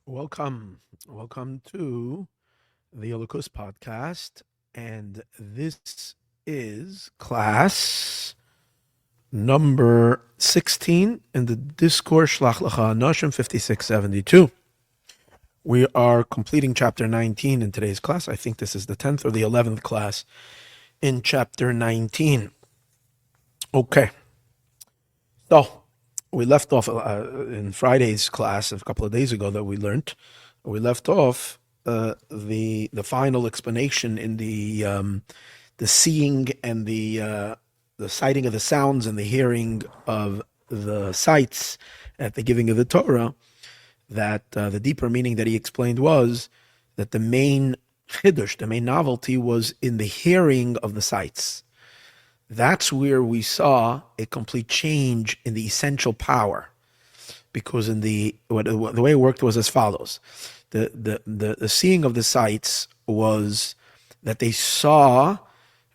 Welcome to the Holocaust podcast, and this is class number 16 in the discourse Shlach Lecha Anashim 5672. We are completing chapter 19 in today's class. I think this is the 10th or the 11th class in chapter 19. Okay, so we left off in Friday's class a couple of days ago that we left off the final explanation in the seeing and the sighting of the sounds and the hearing of the sights at the giving of the Torah. That the deeper meaning that he explained was that the main chiddush, the main novelty, was in the hearing of the sights. That's where we saw a complete change in the essential power, because the way it worked was as follows: the seeing of the sights was that they saw.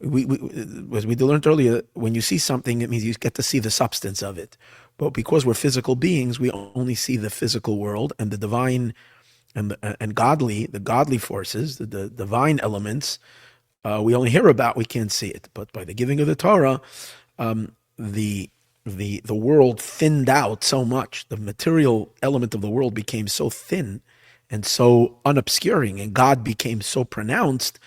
As we learned earlier, when you see something, it means you get to see the substance of it. But because we're physical beings, we only see the physical world and the divine and godly forces, the divine elements. We only hear about, we can't see it. But by the giving of the Torah, the world thinned out so much. The material element of the world became so thin and so unobscuring, and God became so pronounced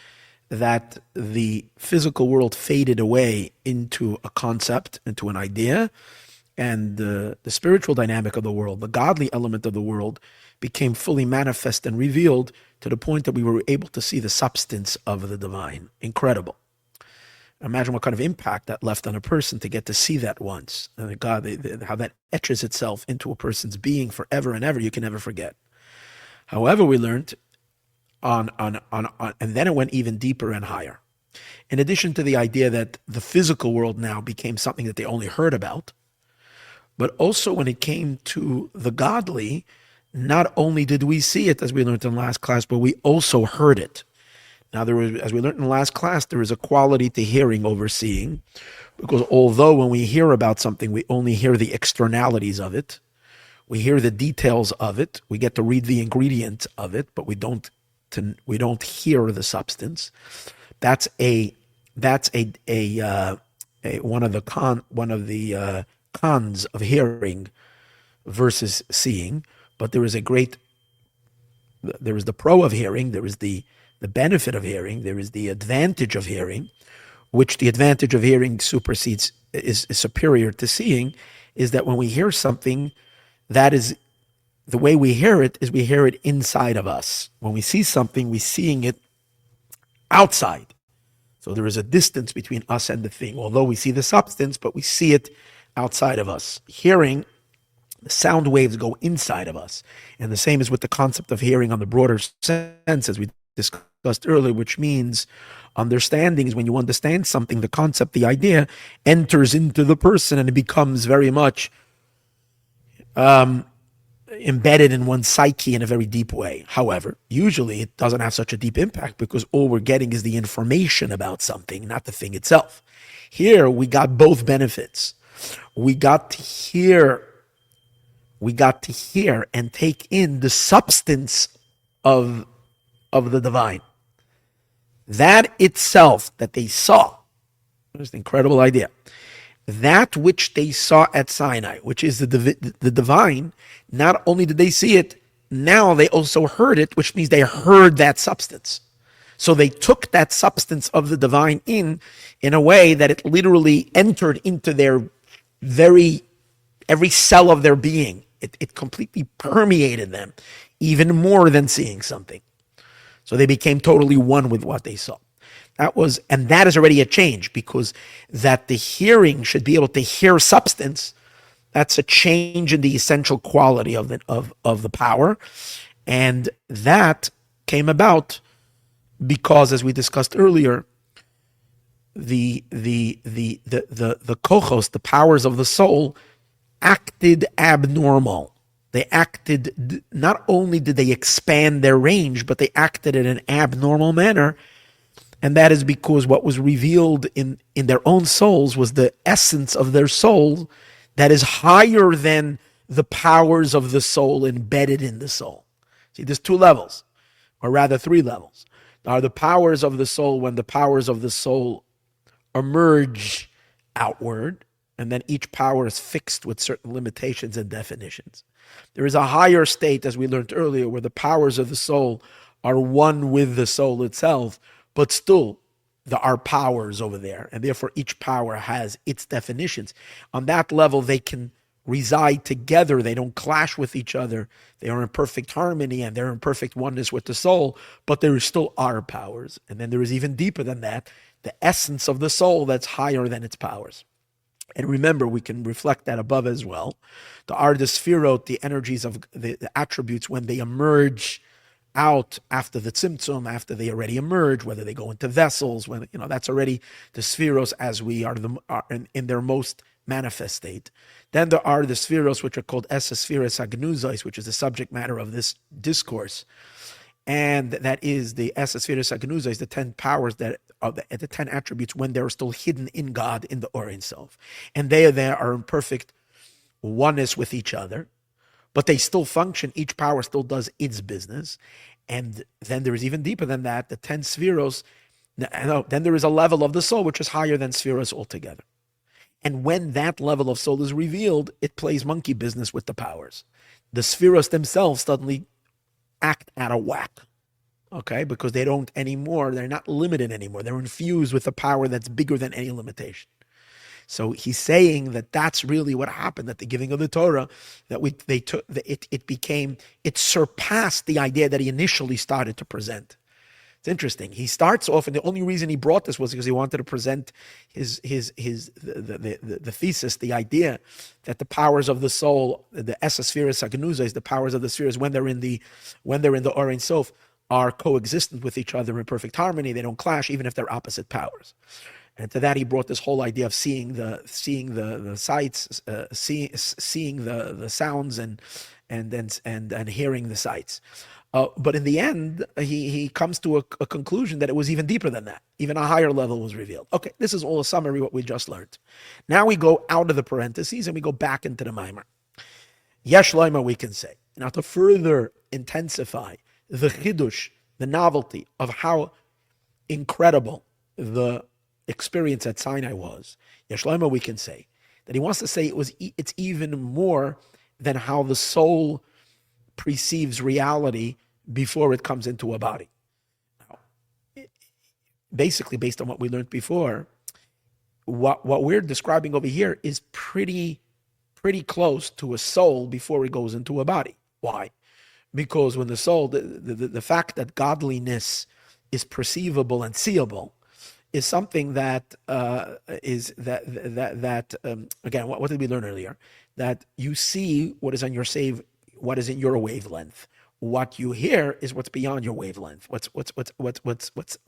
that the physical world faded away into a concept, into an idea, and the spiritual dynamic of the world, the godly element of the world, became fully manifest and revealed to the point that we were able to see the substance of the divine. Incredible. Imagine what kind of impact that left on a person to get to see that once. And God, how that etches itself into a person's being forever and ever, you can never forget. However, we learned and then it went even deeper and higher. In addition to the idea that the physical world now became something that they only heard about, but also when it came to the godly, not only did we see it, as we learned in last class, but we also heard it. Now, as we learned in last class, there is a quality to hearing over seeing, because although when we hear about something, we only hear the externalities of it, we hear the details of it, we get to read the ingredients of it, but we don't hear the substance. That's one of the cons of hearing versus seeing. But there is the pro of hearing, there is the benefit of hearing, there is the advantage of hearing, which the advantage of hearing supersedes, is superior to seeing, is that when we hear something, that is the way we hear it inside of us. When we see something, we're seeing it outside. So there is a distance between us and the thing, although we see the substance, but we see it outside of us. Hearing, the sound waves go inside of us. And the same is with the concept of hearing on the broader sense, as we discussed earlier, which means understanding is when you understand something, the concept, the idea enters into the person and it becomes very much embedded in one's psyche in a very deep way. However, usually it doesn't have such a deep impact because all we're getting is the information about something, not the thing itself. Here, we got both benefits. We got to hear and take in the substance of the divine. That itself, that they saw, is an incredible idea. That which they saw at Sinai, which is the divine, not only did they see it, now they also heard it, which means they heard that substance. So they took that substance of the divine in a way that it literally entered into their every cell of their being. It completely permeated them, even more than seeing something. So they became totally one with what they saw. That is already a change, because that the hearing should be able to hear substance. That's a change in the essential quality of the power, and that came about because, as we discussed earlier, the kochos, the powers of the soul, acted abnormal. They acted, not only did they expand their range, but they acted in an abnormal manner. And that is because what was revealed in their own souls was the essence of their soul that is higher than the powers of the soul embedded in the soul. See, there's two levels, or rather three levels. There are the powers of the soul when the powers of the soul emerge outward, and then each power is fixed with certain limitations and definitions. There is a higher state, as we learned earlier, where the powers of the soul are one with the soul itself, but still there are powers over there, and therefore each power has its definitions. On that level, they can reside together. They don't clash with each other. They are in perfect harmony and they're in perfect oneness with the soul, but there still are powers. And then there is even deeper than that, the essence of the soul that's higher than its powers. And remember, we can reflect that above as well. The are the sphirot, the energies of the attributes when they emerge out after the tzimtzum, after they already emerge, whether they go into vessels, when that's already the spheros as we are in their most manifest state. Then there are the spheros which are called esespheres agnuzos, which is the subject matter of this discourse, and that is the esespheres agnuzos, the 10 powers that are the 10 attributes when they're still hidden in God, in the Or Ein Sof, and they are in perfect oneness with each other. But they still function. Each power still does its business. And then there is even deeper than that, the 10 spheros. Then there is a level of the soul which is higher than spheros altogether. And when that level of soul is revealed, it plays monkey business with the powers. The spheros themselves suddenly act out of whack. Okay? Because they don't anymore, they're not limited anymore. They're infused with a power that's bigger than any limitation. So he's saying that that's really what happened at the giving of the Torah, that it surpassed the idea that he initially started to present. It's interesting. He starts off, and the only reason he brought this was because he wanted to present the thesis, the idea that the powers of the soul, the esespheres agnuzos, the powers of the spheres, when they're in the Or Ein Sof, are coexistent with each other in perfect harmony. They don't clash, even if they're opposite powers. And to that, he brought this whole idea of seeing the sights, seeing the sounds, and hearing the sights. But in the end, he comes to a conclusion that it was even deeper than that. Even a higher level was revealed. Okay, this is all a summary of what we just learned. Now we go out of the parentheses and we go back into the Maimer. Yesh Loima, we can say. Now to further intensify the chidush, the novelty of how incredible the experience at Sinai was, Yesh Loima, we can say that he wants to say it's even more than how the soul perceives reality before it comes into a body. Now, basically, based on what we learned before, what we're describing over here is pretty close to a soul before it goes into a body. Why? Because when the soul, the fact that godliness is perceivable and seeable is something that again, what did we learn earlier? That you see what is on your what is in your wavelength. What you hear is what's beyond your wavelength. What's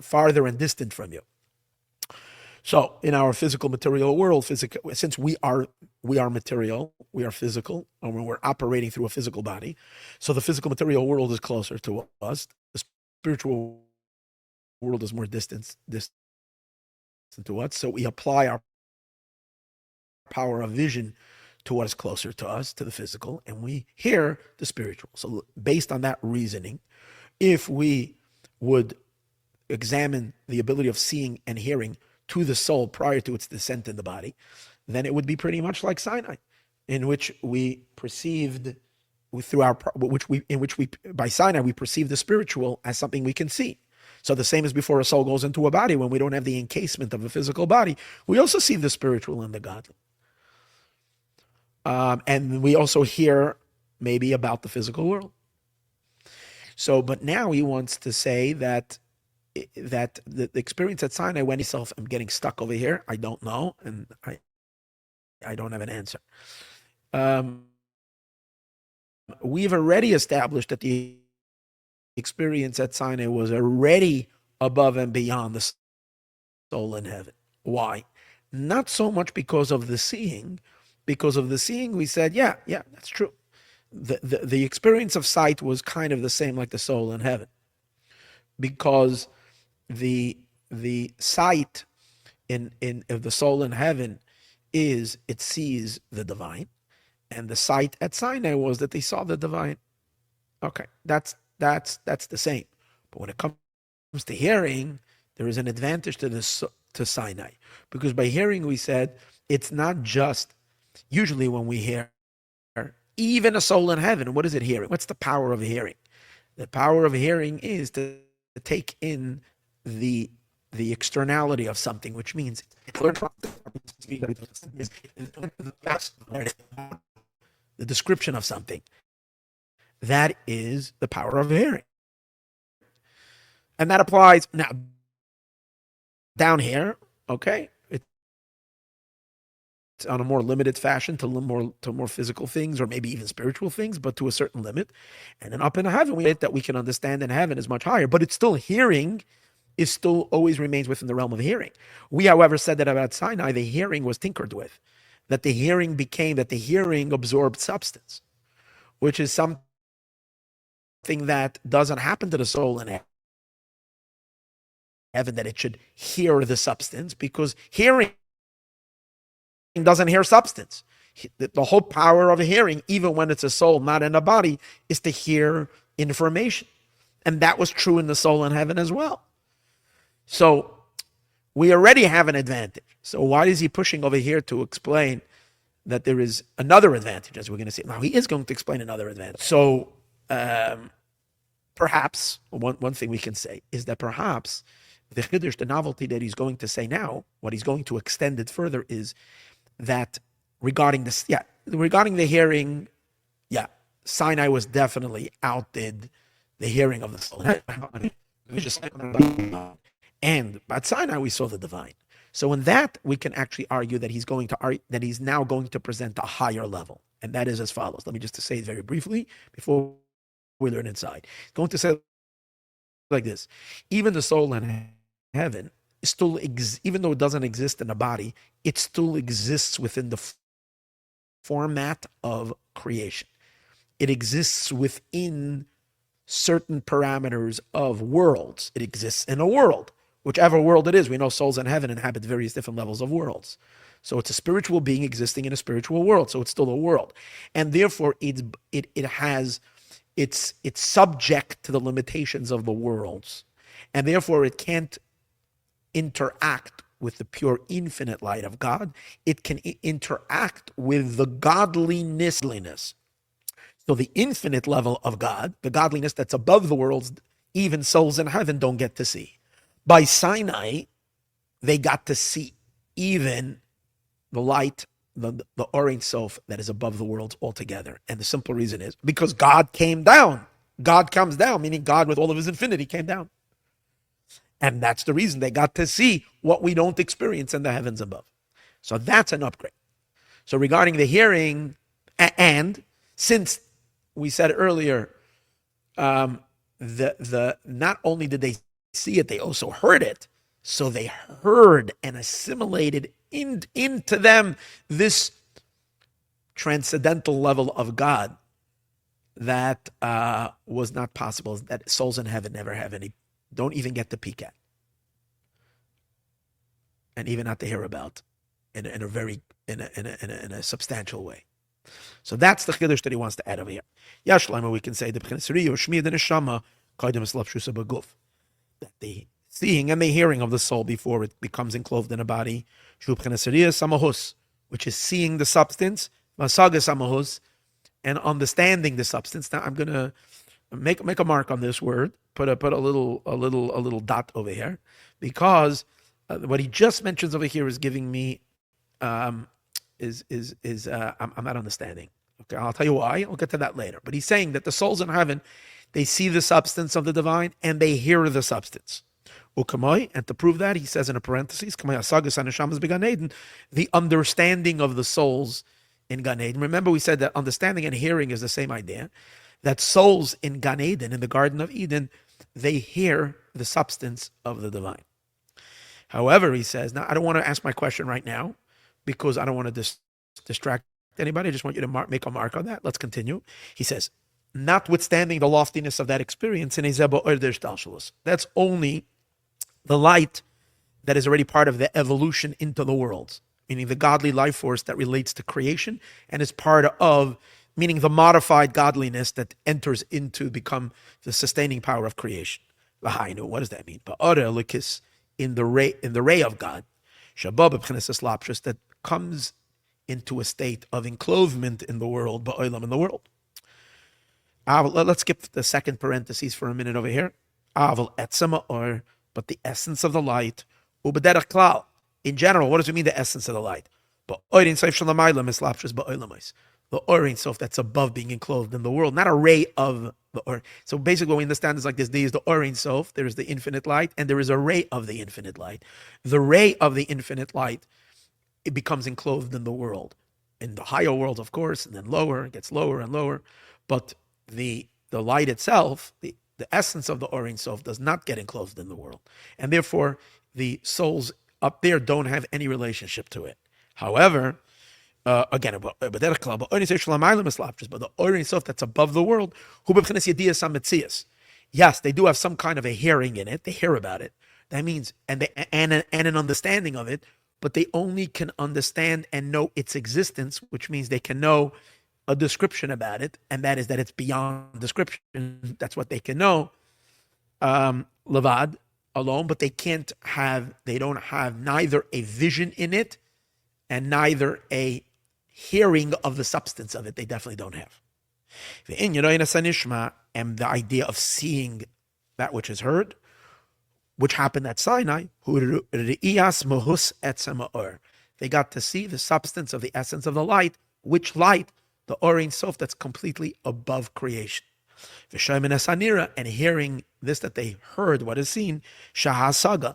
farther and distant from you. So in our physical material world, since we are material, we are physical, and when we're operating through a physical body, so the physical material world is closer to us. The spiritual world is more distant to us. So we apply our power of vision to what is closer to us, to the physical, and we hear the spiritual. So based on that reasoning, if we would examine the ability of seeing and hearing to the soul prior to its descent in the body, then it would be pretty much like Sinai, in which we perceived by Sinai we perceive the spiritual as something we can see. So the same as before a soul goes into a body, when we don't have the encasement of a physical body, we also see the spiritual and the godly. And we also hear maybe about the physical world. So, but now he wants to say that the experience at Sinai, when himself, I'm getting stuck over here, I don't know, and I don't have an answer. We've already established that the experience at Sinai was already above and beyond the soul in heaven. Why? Not so much because of the seeing. Because of the seeing, we said, yeah, that's true. The experience of sight was kind of the same like the soul in heaven. Because the sight of the soul in heaven is it sees the divine, and the sight at Sinai was that they saw the divine. Okay, that's that's the same. But when it comes to hearing, there is an advantage to this to Sinai, because by hearing we said it's not just usually when we hear even a soul in heaven. What is it hearing? What's the power of hearing? The power of hearing is to take in the externality of something, which means the description of something. That is the power of hearing. And that applies now down here, okay? It's on a more limited fashion to more physical things or maybe even spiritual things, but to a certain limit. And then up in heaven, that we can understand in heaven is much higher, but it's still hearing. Is still always remains within the realm of hearing. We, however, said that about Sinai, the hearing was tinkered with, that the hearing absorbed substance, which is something that doesn't happen to the soul in heaven, that it should hear the substance, because hearing doesn't hear substance. The whole power of hearing, even when it's a soul not in a body, is to hear information. And that was true in the soul in heaven as well. So we already have an advantage. So why is he pushing over here to explain that there is another advantage, as we're going to see? Now, he is going to explain another advantage. So perhaps, one thing we can say is that perhaps the chiddush, the novelty that he's going to say now, what he's going to extend it further is that regarding the hearing, Sinai was definitely outdid the hearing of the soul. And at Sinai we saw the divine. So in that we can actually argue that he's now going to present a higher level, and that is as follows. Let me just say it very briefly before we learn inside. He's going to say like this: even the soul in heaven still even though it doesn't exist in a body, it still exists within the format of creation. It exists within certain parameters of worlds. It exists in a world. Whichever world it is, we know souls in heaven inhabit various different levels of worlds. So it's a spiritual being existing in a spiritual world. So it's still a world. And therefore it's subject to the limitations of the worlds. And therefore it can't interact with the pure infinite light of God. It can interact with the godliness. So the infinite level of God, the godliness that's above the worlds, even souls in heaven don't get to see. By Sinai, they got to see even the light, the Or Ein Sof that is above the worlds altogether. And the simple reason is because God came down. God comes down, meaning God with all of his infinity came down. And that's the reason they got to see what we don't experience in the heavens above. So that's an upgrade. So regarding the hearing, and since we said earlier, not only did they see it, they also heard it. So they heard and assimilated into them this transcendental level of God that was not possible, that souls in heaven never have any, don't even get to peek at, and even not to hear about in a substantial way. So that's the chiddush that he wants to add over here. Yashlama, we can say the that the seeing and the hearing of the soul before it becomes enclosed in a body, which is seeing the substance, and understanding the substance. Now I'm gonna make a mark on this word, put a little dot over here, because what he just mentions over here is giving me I'm not understanding. Okay, I'll tell you why. I'll get to that later. But he's saying that the souls in heaven, they see the substance of the divine and they hear the substance. And to prove that, he says in a parenthesis, the understanding of the souls in Gan Eden. Remember, we said that understanding and hearing is the same idea. That souls in Gan Eden, in the Garden of Eden, they hear the substance of the divine. However, he says, now I don't want to ask my question right now, because I don't want to distract anybody. I just want you to make a mark on that. Let's continue. He says, notwithstanding the loftiness of that experience, that's only the light that is already part of the evolution into the worlds, meaning the godly life force that relates to creation and is part of meaning the modified godliness that enters into become the sustaining power of creation. Lahainu, what does that mean? In the ray of God, that comes into a state of enclosement in the world, in the world. Let's skip the second parentheses for a minute over here. But the essence of the light, in general, what does it mean, the essence of the light? The Orin Sof that's above being enclosed in the world, not a ray of the Or. So basically what we understand is like this: there is the Orin Sof, there is the infinite light, and there is a ray of the infinite light. The ray of the infinite light, it becomes enclosed in the world. In the higher world, of course, and then lower, it gets lower and lower. But the light itself, the essence of the Orin Sof does not get enclosed in the world. And therefore, the souls up there don't have any relationship to it. However, again, but the Orin Sof that's above the world, yes, they do have some kind of a hearing in it. They hear about it. That means, and an understanding of it, but they only can understand and know its existence, which means they can know a description about it, and that is that it's beyond description. That's what they can know, levad, alone, but they don't have neither a vision in it and neither a hearing of the substance of it. They definitely don't have. And the idea of seeing that which is heard, which happened at Sinai, they got to see the substance of the essence of the light, which light, the Orin Sof, that's completely above creation. And hearing this, that they heard what is seen, Shahasaga,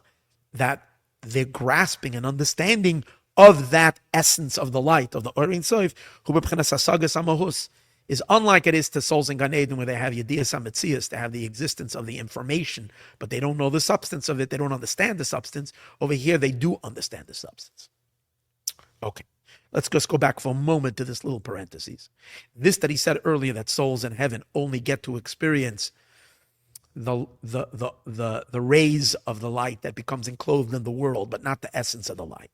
that they're grasping and understanding of that essence of the light, of the Orin Sof, is unlike it is to souls in Gan Eden, where they have Yediyas HaMetzias, they have the existence of the information, but they don't know the substance of it, they don't understand the substance. Over here, they do understand the substance. Okay, let's just go back for a moment to this little parenthesis. This that he said earlier, that souls in heaven only get to experience the rays of the light that becomes enclosed in the world, but not the essence of the light.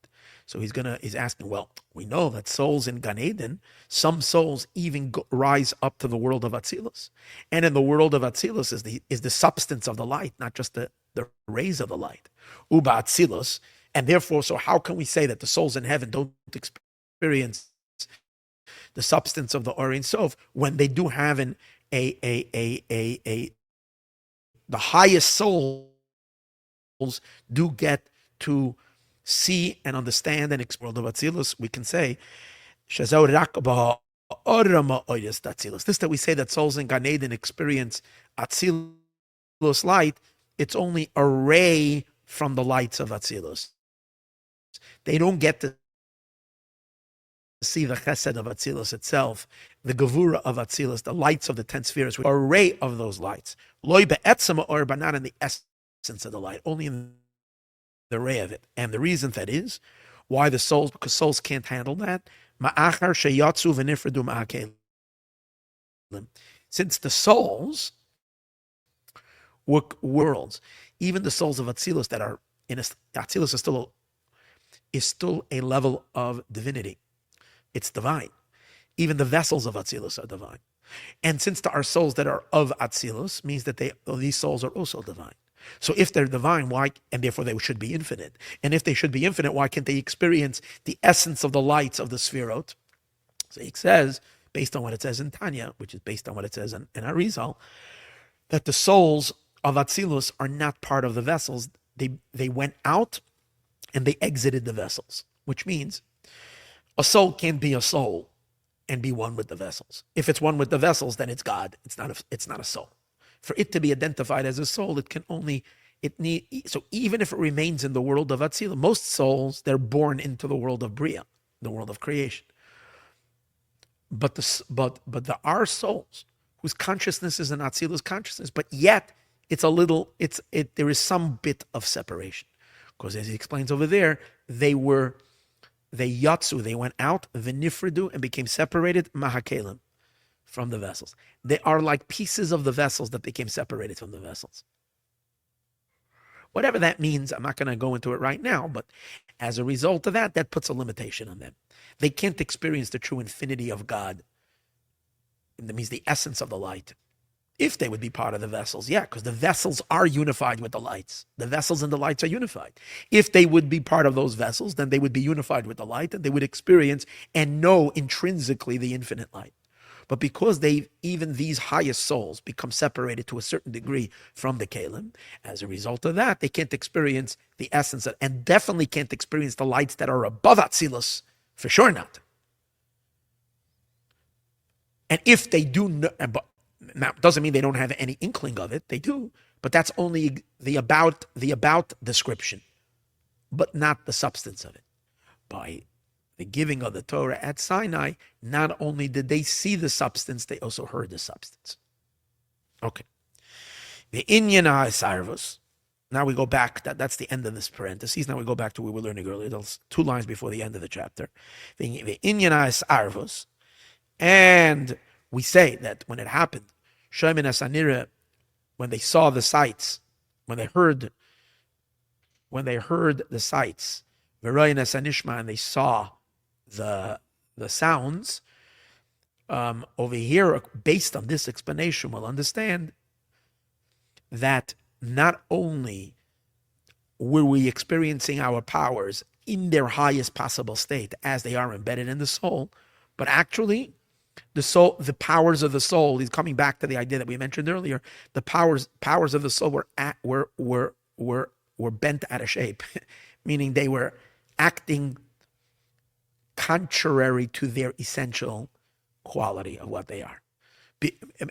So he's asking, well, we know that souls in Gan Eden, some souls even rise up to the world of Atzilus. And in the world of Atzilus is the substance of the light, not just the rays of the light. Uba Atzilus. And therefore, so how can we say that the souls in heaven don't experience the substance of the Orin Sof when they do have the highest souls do get to see and understand and explore the Atzilus? We can say, this that we say that souls in Gan Eden experience Atzilus light, it's only a ray from the lights of Atzilus. They don't get to see the chesed of Atzilus itself, the gevura of Atzilus, the lights of the 10 spheres, a ray of those lights. Loi be'etzem or, but not in the essence of the light, only in the ray of it. And the reason that is, why the souls, because souls can't handle that. Since the souls were worlds, even the souls of Atzilus that are in Atzilus is still a level of divinity. It's divine. Even the vessels of Atzilus are divine. And since there are souls that are of Atzilus, means that these souls are also divine. So if they're divine, why, and therefore they should be infinite. And if they should be infinite, why can't they experience the essence of the lights of the Sefirot? So he says, based on what it says in Tanya, which is based on what it says in Arizal, that the souls of Atzilus are not part of the vessels. They went out and they exited the vessels, which means a soul can't be a soul and be one with the vessels. If it's one with the vessels, then it's God. It's not a soul. For it to be identified as a soul, so even if it remains in the world of Atzilus, most souls, they're born into the world of Bria, the world of creation. But there are souls whose consciousness is an Atzilus consciousness, but yet there is some bit of separation. Because as he explains over there, they went out, v'nifredu, and became separated, mahakelim, from the vessels. They are like pieces of the vessels that became separated from the vessels. Whatever that means, I'm not going to go into it right now, but as a result of that puts a limitation on them. They can't experience the true infinity of God That means the essence of the light. If they would be part of the vessels, yeah, because the vessels are unified with the lights. The vessels and the lights are unified. If they would be part of those vessels, then they would be unified with the light, and they would experience and know intrinsically the infinite light. But because even these highest souls become separated to a certain degree from the Kalim, as a result of that, they can't experience the essence and definitely can't experience the lights that are above Atzilus, for sure not. And if they do, now doesn't mean they don't have any inkling of it. They do, but that's only the about description, but not the substance of it. By the giving of the Torah at Sinai, not only did they see the substance, they also heard the substance. Okay. The Inyan HaSarvus. Now we go back. That's the end of this parentheses. Now we go back to what we were learning earlier. Those 2 lines before the end of the chapter. The Inyan HaSarvus. And we say that when it happened, Shomin Asanira, when they saw the sights, when they heard the sights, V'royin Asanishma, and they saw the sounds, over here, based on this explanation, we'll understand that not only were we experiencing our powers in their highest possible state as they are embedded in the soul, but actually the soul, the powers of the soul, is coming back to the idea that we mentioned earlier. The powers of the soul were bent out of shape, meaning they were acting contrary to their essential quality of what they are.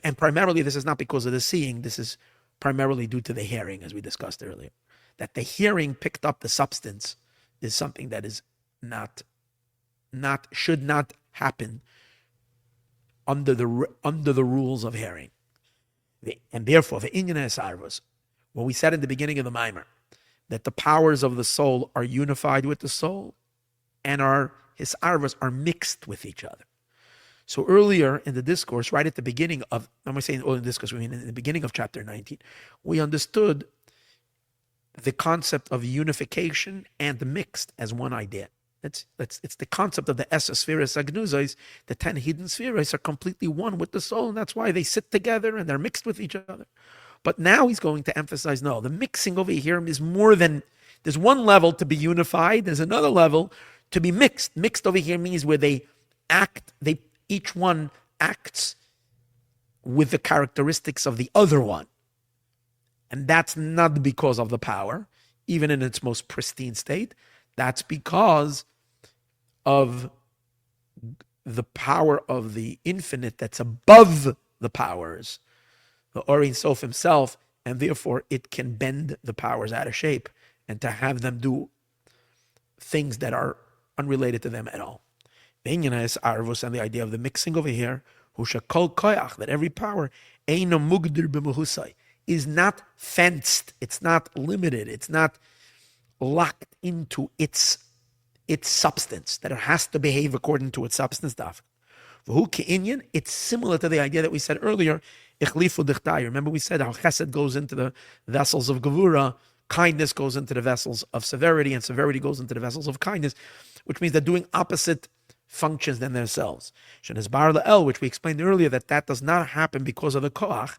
And primarily, this is not because of the seeing. This is primarily due to the hearing, as we discussed earlier. That the hearing picked up the substance is something that is should not happen under the rules of hearing. And therefore, the Inyan HaSarvus, what we said in the beginning of the Maimer, that the powers of the soul are unified with the soul, and his arvas are mixed with each other. So earlier in the discourse, right at the beginning of, I'm saying earlier in the discourse, we mean in the beginning of chapter 19, we understood the concept of unification and the mixed as one idea. It's the concept of the Spheres Agnuzos, the 10 hidden spheres are completely one with the soul, and that's why they sit together and they're mixed with each other. But now he's going to emphasize, no, the mixing over here is more than, there's one level to be unified, there's another level to be mixed. Mixed over here means where each one acts with the characteristics of the other one. And that's not because of the power, even in its most pristine state. That's because of the power of the infinite that's above the powers, the Ein Sof himself, and therefore it can bend the powers out of shape and to have them do things that are unrelated to them at all. The Inyan HaSarvus, and the idea of the mixing over here, that every power is not fenced, it's not limited, it's not locked into its substance, that it has to behave according to its substance. It's similar to the idea that we said earlier. Remember we said how chesed goes into the vessels of gevura, kindness goes into the vessels of severity, and severity goes into the vessels of kindness, which means they're doing opposite functions than themselves. Which we explained earlier that does not happen because of the koach.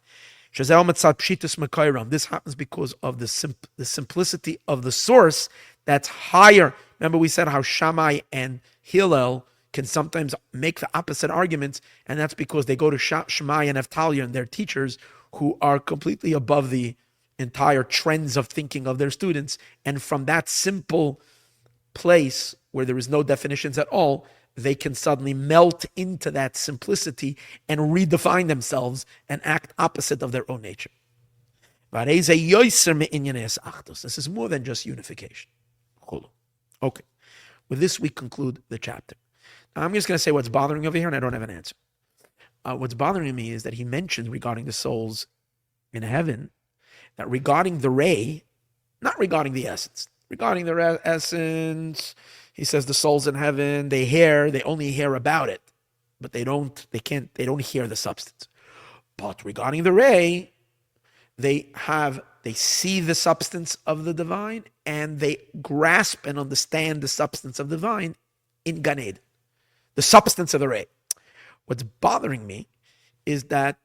This happens because of the simplicity of the source that's higher. Remember we said how Shammai and Hillel can sometimes make the opposite arguments, and that's because they go to Shammai and Eftaliah and their teachers who are completely above the entire trends of thinking of their students. And from that simple place where there is no definitions at all, they can suddenly melt into that simplicity and redefine themselves and act opposite of their own nature. This is more than just unification. Okay. With this, we conclude the chapter. Now, I'm just going to say what's bothering me over here, and I don't have an answer. What's bothering me is that he mentioned regarding the souls in heaven, that regarding the ray, not regarding the essence, regarding the essence, he says the souls in heaven, they only hear about it, but they don't hear the substance. But regarding the ray, they see the substance of the divine, and they grasp and understand the substance of the divine in Gan Eden, the substance of the ray. What's bothering me is that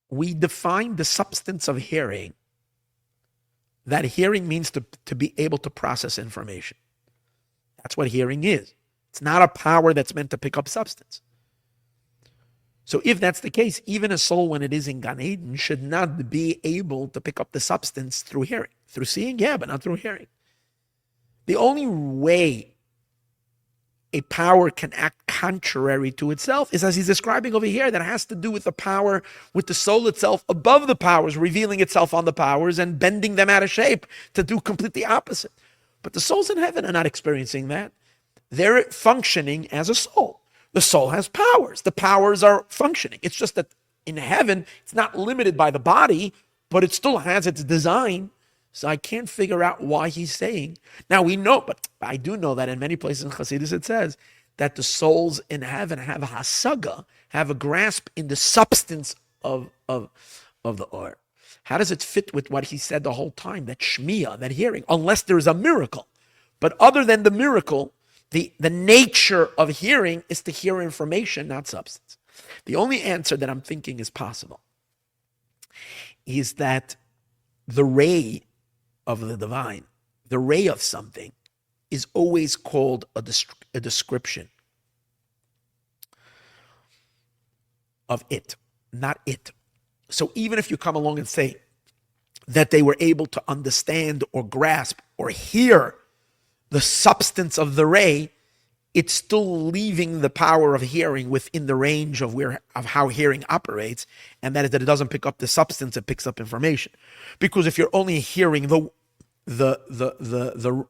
we define the substance of hearing, that hearing means to be able to process information. That's what hearing is. It's not a power that's meant to pick up substance. So if that's the case, even a soul when it is in Gan Eden should not be able to pick up the substance through hearing. Through seeing, yeah, but not through hearing. The only way a power can act contrary to itself is, as he's describing over here, that has to do with the power, with the soul itself above the powers, revealing itself on the powers and bending them out of shape to do completely opposite. But the souls in heaven are not experiencing that. They're functioning as a soul. The soul has powers. The powers are functioning. It's just that in heaven, it's not limited by the body, but it still has its design. So I can't figure out why he's saying. Now we know, but I do know that in many places in Chassidus it says that the souls in heaven have a hasaga, have a grasp in the substance of the or. How does it fit with what he said the whole time, that shmiya, that hearing, unless there is a miracle? But other than the miracle, the nature of hearing is to hear information, not substance. The only answer that I'm thinking is possible is that the ray of the divine, the ray of something, is always called a description of it, not it. So even if you come along and say that they were able to understand or grasp or hear the substance of the ray, it's still leaving the power of hearing within the range of how hearing operates, and that is that it doesn't pick up the substance, it picks up information. Because if you're only hearing the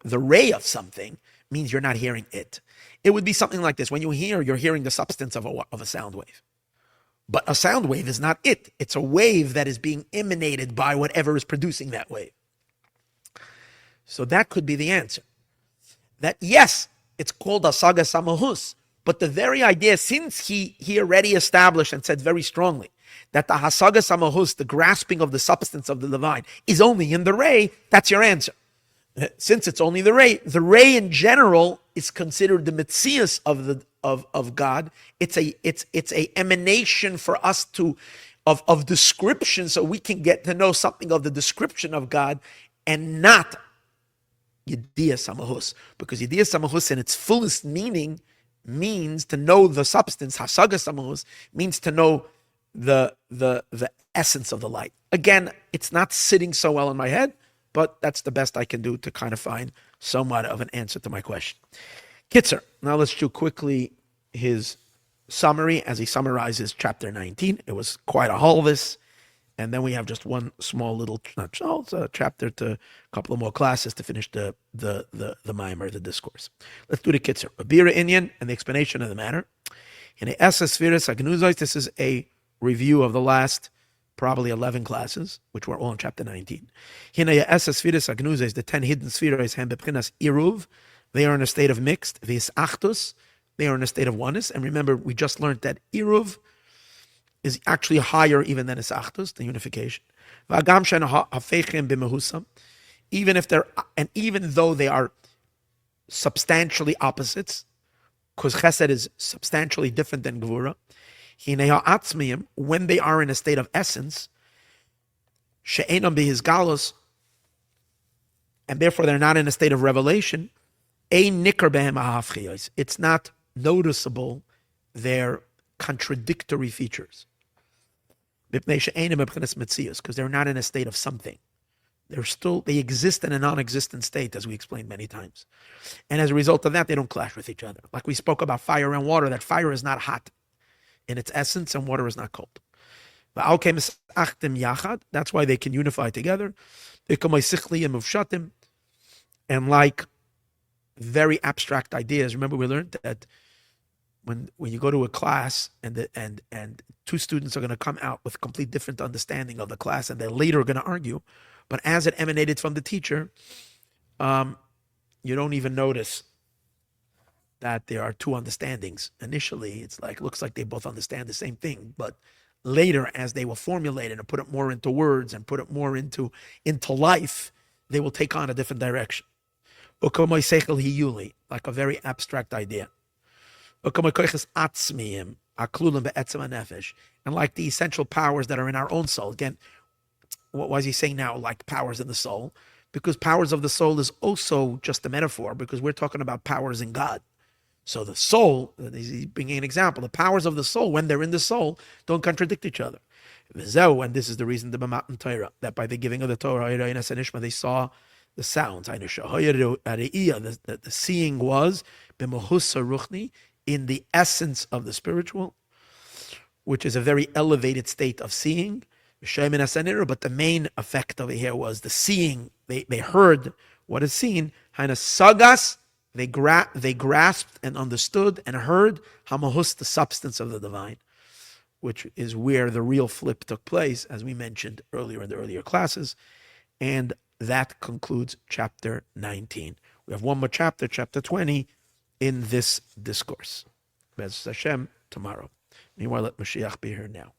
ray of something, means you're not hearing it. It would be something like this: when you hear, you're hearing the substance of a sound wave. But a sound wave is not it. It's a wave that is being emanated by whatever is producing that wave. So that could be the answer. That yes, it's called Asaga Samahus, but the very idea, since he already established and said very strongly that the Hasaga Samahus, the grasping of the substance of the divine, is only in the ray, that's your answer. Since it's only the ray in general is considered the mitzias of God. It's a emanation for us of description, so we can get to know something of the description of God, and not Yediyah Samahus, because Yediyah Samahus in its fullest meaning means to know the substance. Hasaga Samahus means to know the essence of the light. Again, it's not sitting so well in my head, but that's the best I can do to kind of find somewhat of an answer to my question. Kitzer, now let's do quickly his summary as he summarizes chapter 19. It was quite a halvis. And then we have just one small little chapter to a couple of more classes to finish the Maimer, the discourse. Let's do the Kitzer. Abira Inyan and the explanation of the matter. In a Essa Spheres Agnuzos, this is a review of the last probably 11 classes, which were all in chapter 19. In a Essa Spheres Agnuzos, the 10 hidden spheres, hem bepchinas iruv, they are in a state of mixed. Vis achtus, they are in a state of oneness. And remember, we just learned that iruv is actually higher even than Isachtus, the unification. Even though they are substantially opposites, because Chesed is substantially different than Gevura, when they are in a state of essence, she'enam bihizgalus, and therefore they're not in a state of revelation, it's not noticeable their contradictory features. Because they're not in a state of something. They exist in a non-existent state, as we explained many times. And as a result of that, they don't clash with each other. Like we spoke about fire and water, that fire is not hot in its essence and water is not cold. That's why they can unify together. And like very abstract ideas. Remember, we learned that when you go to a class and two students are going to come out with complete different understanding of the class, and they're later going to argue, but as it emanated from the teacher, you don't even notice that there are two understandings. Initially, it's like, looks like they both understand the same thing, but later, as they will formulate it and put it more into words and put it more into life, they will take on a different direction. Like a very abstract idea. aklulim be'etzem nefesh, and like the essential powers that are in our own soul. Again, what was he saying now? Like powers in the soul, because powers of the soul is also just a metaphor, because we're talking about powers in God. So the soul, he's bringing an example, the powers of the soul, when they're in the soul, don't contradict each other. And this is the reason that by the giving of the Torah, they saw the sounds. The seeing was in the essence of the spiritual, which is a very elevated state of seeing. But the main effect over here was the seeing. They heard what is seen. Sagas, they grasped and understood and heard Hamahus, the substance of the divine, which is where the real flip took place, as we mentioned earlier in the earlier classes. And that concludes chapter 19. We have one more chapter, chapter 20, in this discourse. Bez Hashem, tomorrow. Meanwhile, let Mashiach be here now.